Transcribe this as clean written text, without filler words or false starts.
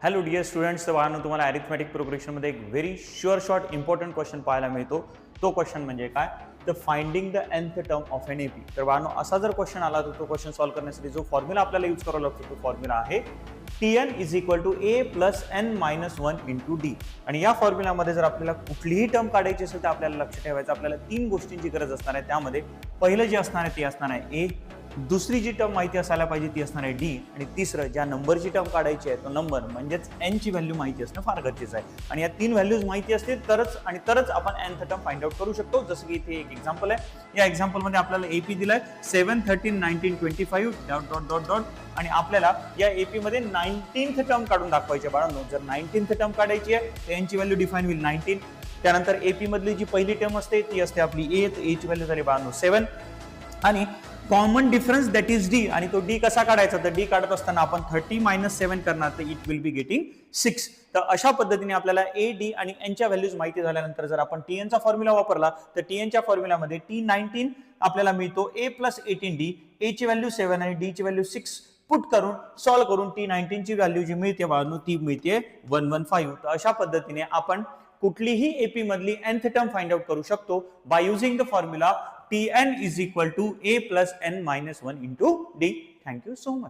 Hello dear students, तर बाळांनो तुम्हाला अरिथमॅटिक प्रोग्रेशनमध्ये एक very sure short important question पाहायला मिळतो. तो क्वेश्चन म्हणजे काय, the finding the nth term of an AP. तर बाळांनो असा जर क्वेश्चन आला तर तो क्वेश्चन सॉल्व्ह करण्यासाठी जो फॉर्म्युला आपल्याला यूज करावा लागतो तो फॉर्म्युला आहे Tn is equal to a plus n minus 1 into D. आणि या फॉर्म्युलामध्ये जर आपल्याला कुठलीही टर्म काढायची असेल तर आपल्याला लक्ष ठेवायचं आपल्याला तीन गोष्टींची गरज असणार आहे. त्यामध्ये पहिलं जे असणार आहे ते असणार आहे a, दुसरी जी टर्म माहिती असायला पाहिजे ती असणार आहे डी, आणि तिसरं ज्या नंबरची टर्म काढायची आहे तो नंबर म्हणजेच एन ची व्हॅल्यू माहिती असणं फार गरजेचं आहे. आणि या तीन व्हॅल्यूज माहिती असतील तरच आपण nth टर्म फाइंड आउट करू शकतो. जसं की इथे एक एक्झाम्पल आहे. या एक्झाम्पल मध्ये आपल्याला एपी दिलाय 7, 13, 19, 25 डॉट डॉट डॉट डॉट, आणि आपल्याला या एपी मध्ये 19th टर्म काढून दाखवायची आहे. बाळांनो जर 19th टर्म काढायची आहे तर एन ची व्हॅल्यू डिफाइन होईल 19. त्यानंतर एपी मधली जी पहिली टर्म असते ती असते आपली ए, तर ए ची व्हॅल्यू झाली बाळांनो 7. आणि common difference that is D, आणि तो डी कसा काढायचा, तर डी काढत असताना आपण 30 मायनस 7 करणार तर इट विल बी गेटिंग 6. तर अशा पद्धतीने आपल्याला ए, डी आणि एनच्या व्हॅल्यूज माहिती झाल्यानंतर जर आपण टीएन चा फॉर्म्युला वापरला तर टीएनच्या फॉर्म्युलामध्ये T19 आपल्याला मिळतो a प्लस 18d, ए ची व्हॅल्यू 7 आणि डी ची व्हॅल्यू 6 पुट करून सॉल्व्ह करून T19 ची व्हॅल्यू जी मिळते बाळांनो ती मिळते 115. तर अशा पद्धतीने आपण कुठलीही एपी मधली nth टर्म फाइंड आउट करू शकतो by using the formula Tn is equal to a plus n minus 1 into d. Thank you so much.